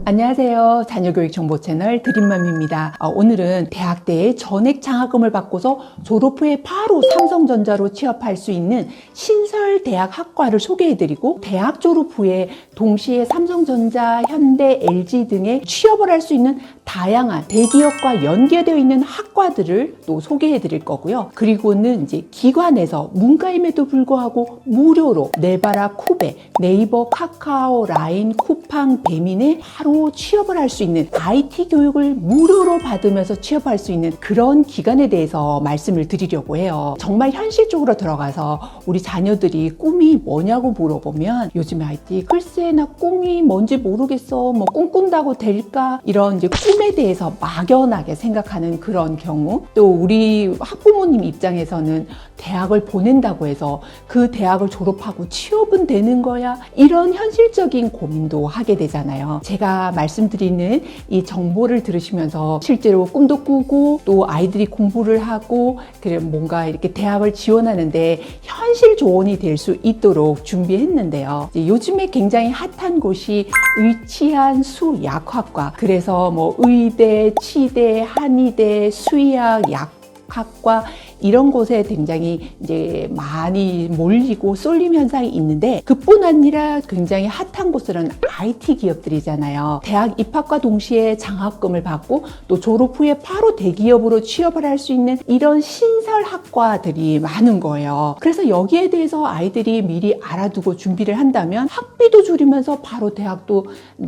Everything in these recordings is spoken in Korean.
안녕하세요. 자녀교육 정보 채널 드림맘입니다. 오늘은 대학대에 전액 장학금을 받고서 졸업 후에 바로 삼성전자로 취업할 수 있는 신설 대학 학과를 소개해드리고, 대학 졸업 후에 동시에 삼성전자, 현대, LG 등의 취업을 할 수 있는 다양한 대기업과 연계되어 있는 학과들을 또 소개해 드릴 거고요. 그리고는 이제 기관에서 문과임에도 불구하고 무료로 네바라, 쿠베, 네이버, 카카오, 라인, 쿠팡, 배민에 바로 취업을 할 수 있는 IT 교육을 무료로 받으면서 취업할 수 있는 그런 기관에 대해서 말씀을 드리려고 해요. 정말 현실적으로 들어가서 우리 자녀들이 꿈이 뭐냐고 물어보면, 요즘에 IT 글쎄 나 꿈이 뭔지 모르겠어, 뭐 꿈꾼다고 될까, 이런 이제 꿈에 대해서 막연하게 생각하는 그런 경우, 또 우리 학부모님 입장에서는 대학을 보낸다고 해서 그 대학을 졸업하고 취업은 되는 거야, 이런 현실적인 고민도 하게 되잖아요. 제가 말씀드리는 이 정보를 들으시면서 실제로 꿈도 꾸고 또 아이들이 공부를 하고 그래 뭔가 이렇게 대학을 지원하는데 현실 조언이 될 수 있도록 준비했는데요. 요즘에 굉장히 핫한 곳이 의치한 수약학과, 그래서 뭐 의대, 치대, 한의대, 수의학, 약학과 이런 곳에 굉장히 이제 많이 몰리고 쏠림 현상이 있는데, 그뿐 아니라 굉장히 핫한 곳은 IT 기업들이잖아요. 대학 입학과 동시에 장학금을 받고 또 졸업 후에 바로 대기업으로 취업을 할 수 있는 이런 신설 학과들이 많은 거예요. 그래서 여기에 대해서 아이들이 미리 알아두고 준비를 한다면 학비도 줄이면서 바로 대학도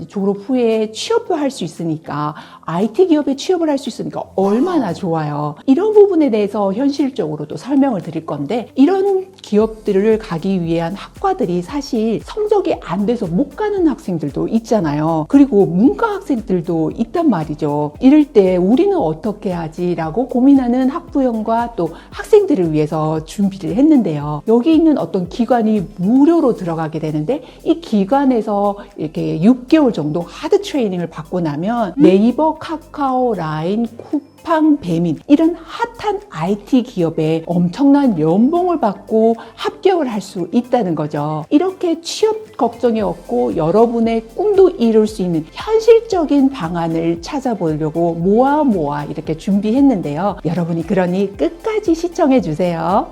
졸업 후에 취업도 할 수 있으니까, IT 기업에 취업을 할 수 있으니까 얼마나 좋아요. 이런 부분에 대해서 현실적으로도 설명을 드릴 건데, 이런 기업들을 가기 위한 학과들이 사실 성적이 안 돼서 못 가는 학생들도 있잖아요. 그리고 문과 학생들도 있단 말이죠. 이럴 때 우리는 어떻게 하지? 라고 고민하는 학부형과 또 학생들을 위해서 준비를 했는데요. 여기 있는 어떤 기관이 무료로 들어가게 되는데, 이 기관에서 이렇게 6개월 정도 하드 트레이닝을 받고 나면 네이버, 카카오, 라인, 쿠팡, 배민 이런 핫한 IT 기업에 엄청난 연봉을 받고 합격을 할 수 있다는 거죠. 이렇게 취업 걱정이 없고 여러분의 꿈도 이룰 수 있는 현실적인 방안을 찾아보려고 모아 이렇게 준비했는데요. 여러분이 그러니 끝까지 시청해 주세요.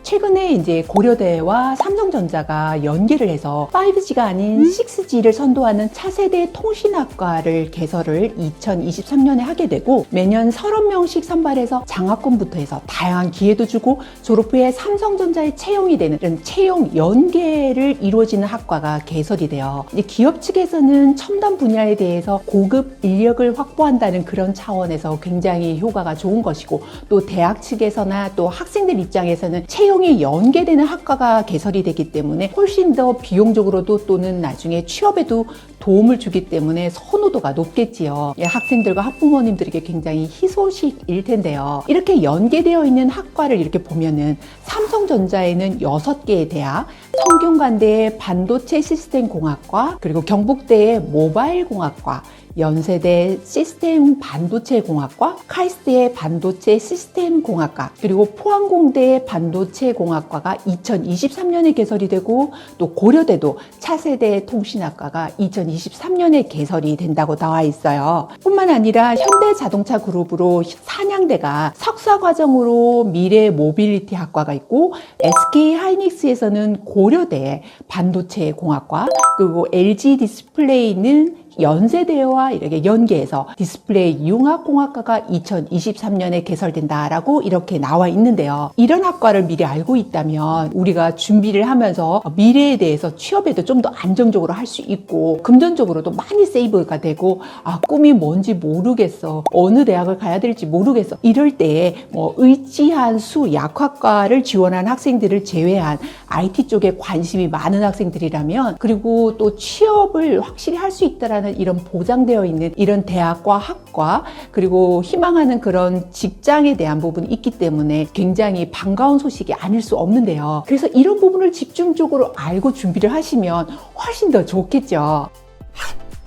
최근에 이제 고려대와 삼성전자가 연계를 해서 5G가 아닌 6G를 선도하는 차세대 통신학과를 개설을 2023년에 하게 되고, 매년 30명씩 선발해서 장학금부터 해서 다양한 기회도 주고 졸업 후에 삼성전자에 채용이 되는 이런 채용 연계를 이루어지는 학과가 개설이 돼요. 이제 기업 측에서는 첨단 분야에 대해서 고급 인력을 확보한다는 그런 차원에서 굉장히 효과가 좋은 것이고, 또 대학 측에서나 또 학생들 입장에서는 채용이 연계되는 학과가 개설이 되기 때문에 훨씬 더 비용적으로도 또는 나중에 취업에도 도움을 주기 때문에 선호도가 높겠지요. 학생들과 학부모님들에게 굉장히 희소식일 텐데요. 이렇게 연계되어 있는 학과를 이렇게 보면은, 삼성전자에는 6개의 대학, 성균관대의 반도체 시스템 공학과, 그리고 경북대의 모바일 공학과, 연세대 시스템 반도체 공학과, 카이스트의 반도체 시스템 공학과, 그리고 포항공대의 반도체 공학과가 2023년에 개설이 되고, 또 고려대도 차세대 통신학과가 2023년에 개설이 된다고 나와 있어요. 뿐만 아니라 현대자동차 그룹으로 산양대가 석사 과정으로 미래 모빌리티 학과가 있고, SK 하이닉스에서는 고려대 반도체 공학과, 그리고 LG 디스플레이는 연세대와 이렇게 연계해서 디스플레이 융합공학과가 2023년에 개설된다라고 이렇게 나와 있는데요. 이런 학과를 미리 알고 있다면 우리가 준비를 하면서 미래에 대해서 취업에도 좀 더 안정적으로 할 수 있고, 금전적으로도 많이 세이브가 되고, 꿈이 뭔지 모르겠어, 어느 대학을 가야 될지 모르겠어, 이럴 때 뭐 의치한 수약학과를 지원한 학생들을 제외한 IT 쪽에 관심이 많은 학생들이라면, 그리고 또 취업을 확실히 할 수 있다라는 이런 보장되어 있는 이런 대학과 학과, 그리고 희망하는 그런 직장에 대한 부분이 있기 때문에 굉장히 반가운 소식이 아닐 수 없는데요. 그래서 이런 부분을 집중적으로 알고 준비를 하시면 훨씬 더 좋겠죠.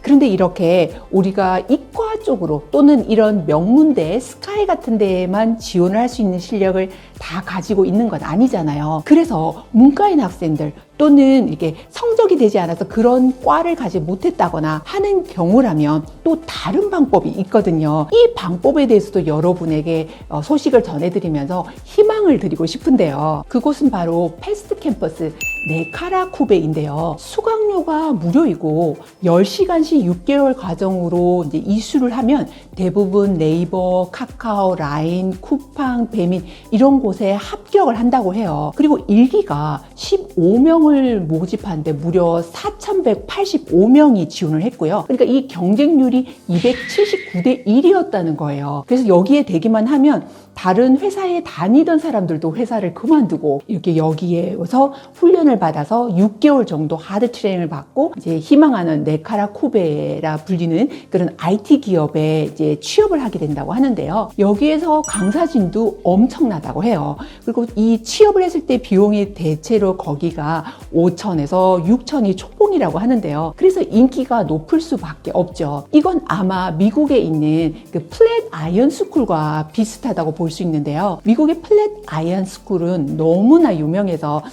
그런데 이렇게 우리가 이과 쪽으로 또는 이런 명문대 스카이 같은 데에만 지원을 할 수 있는 실력을 다 가지고 있는 건 아니잖아요. 그래서 문과인 학생들 또는 이게 성적이 되지 않아서 그런 과를 가지 못했다거나 하는 경우라면 또 다른 방법이 있거든요. 이 방법에 대해서도 여러분에게 소식을 전해드리면서 희망을 드리고 싶은데요. 그곳은 바로 패스트 캠퍼스 네카라쿠베인데요. 수강료가 무료이고 10시간씩 6개월 과정으로 이제 이수를 하면 대부분 네이버, 카카오, 라인, 쿠팡, 배민 이런 곳에 합격을 한다고 해요. 그리고 1기가 15명을 모집하는데 무려 4,185명이 지원을 했고요. 그러니까 이 경쟁률이 279대 1이었다는 거예요. 그래서 여기에 되기만 하면 다른 회사에 다니던 사람들도 회사를 그만두고 이렇게 여기에서 훈련을 받아서 6개월 정도 하드 트레이닝을 받고 이제 희망하는 네카라쿠베라 불리는 그런 IT 기업에 이제 취업을 하게 된다고 하는데요. 여기에서 강사진도 엄청나다고 해요. 그리고 이 취업을 했을 때 비용이 대체로 거기가 5천에서 6천이 초봉이라고 하는데요. 그래서 인기가 높을 수밖에 없죠. 이건 아마 미국에 있는 그 플랫 아이언 스쿨과 비슷하다고 볼 수 있는데요. 미국의 플랫 아이언 스쿨은 너무나 유명해서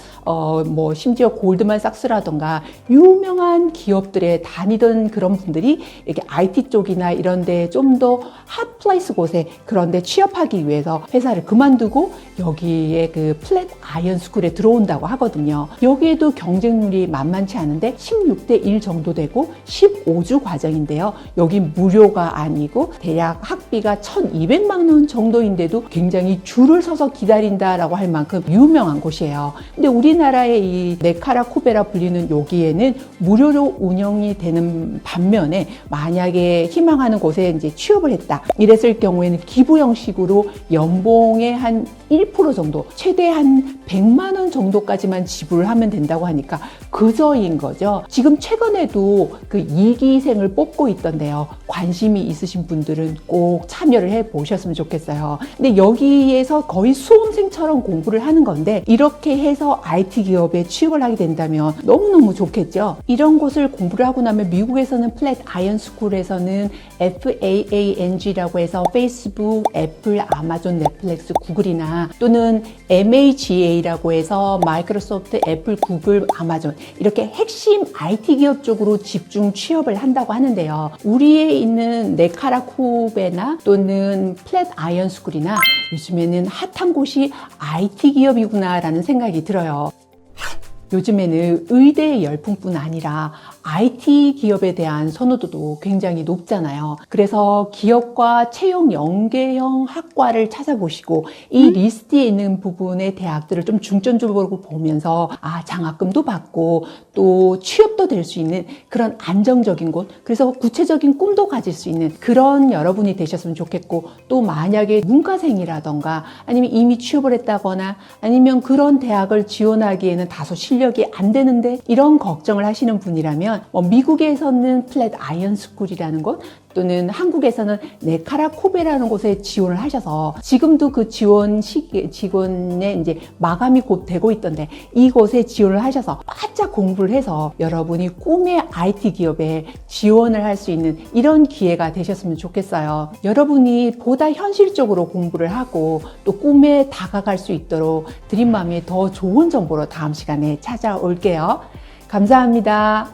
뭐 심지어 골드만삭스라던가 유명한 기업들에 다니던 그런 분들이 이렇게 IT 쪽이나 이런 데 좀 더 핫플레이스 곳에 그런 데 취업하기 위해서 회사를 그만두고 여기에 그 플랫 아이언 스쿨에 들어온다고 하거든요. 여기에도 경쟁률이 만만치 않은데 16대 1 정도 되고 15주 과정인데요. 여기 무료가 아니고 대략 학비가 1,200만 원 정도인데도 굉장히 줄을 서서 기다린다라고 할 만큼 유명한 곳이에요. 근데 우리나라의 이 네카라쿠베라 불리는 여기에는 무료로 운영이 되는 반면에 만약에 희망하는 곳에 이제 취업을 했다 이랬을 경우에는 기부 형식으로 연봉의 한 1% 정도 최대 한 100만 원 정도까지만 지불을 하면 된다고 하니까 그저인 거죠. 지금 최근에도 그 2기생을 뽑고 있던데요. 관심이 있으신 분들은 꼭 참여를 해 보셨으면 좋겠어요. 근데 여기에서 거의 수험생처럼 공부를 하는 건데 이렇게 해서 IT 기업에 취업을 하게 된다면 너무너무 좋겠죠. 이런 곳을 공부를 하고 나면 미국에서는 플랫 아이언 스쿨에서는 FAANG라고 해서 페이스북, 애플, 아마존, 넷플릭스, 구글이나 또는 MHA라고 해서 마이크로소프트, 애플, 구글, 아마존 이렇게 핵심 IT 기업 쪽으로 집중 취업을 한다고 하는데요. 우리에 있는 네카라쿠베나 또는 플랫 아이언 스쿨이나 요즘에는 핫한 곳이 IT 기업이구나라는 생각이 들어요. 요즘에는 의대의 열풍뿐 아니라 IT 기업에 대한 선호도도 굉장히 높잖아요. 그래서 기업과 채용 연계형 학과를 찾아보시고 이 리스트에 있는 부분의 대학들을 좀 중점적으로 보면서 장학금도 받고 또 취업도 될 수 있는 그런 안정적인 곳, 그래서 구체적인 꿈도 가질 수 있는 그런 여러분이 되셨으면 좋겠고, 또 만약에 문과생이라던가 아니면 이미 취업을 했다거나 아니면 그런 대학을 지원하기에는 다소 실력이 안 되는데 이런 걱정을 하시는 분이라면 미국에서는 플랫 아이언 스쿨이라는 곳 또는 한국에서는 네카라쿠베라는 곳에 지원을 하셔서 지금도 그 지원의 이제 마감이 곧 되고 있던데 이곳에 지원을 하셔서 바짝 공부를 해서 여러분이 꿈의 IT 기업에 지원을 할 수 있는 이런 기회가 되셨으면 좋겠어요. 여러분이 보다 현실적으로 공부를 하고 또 꿈에 다가갈 수 있도록 드림맘이 더 좋은 정보로 다음 시간에 찾아올게요. 감사합니다.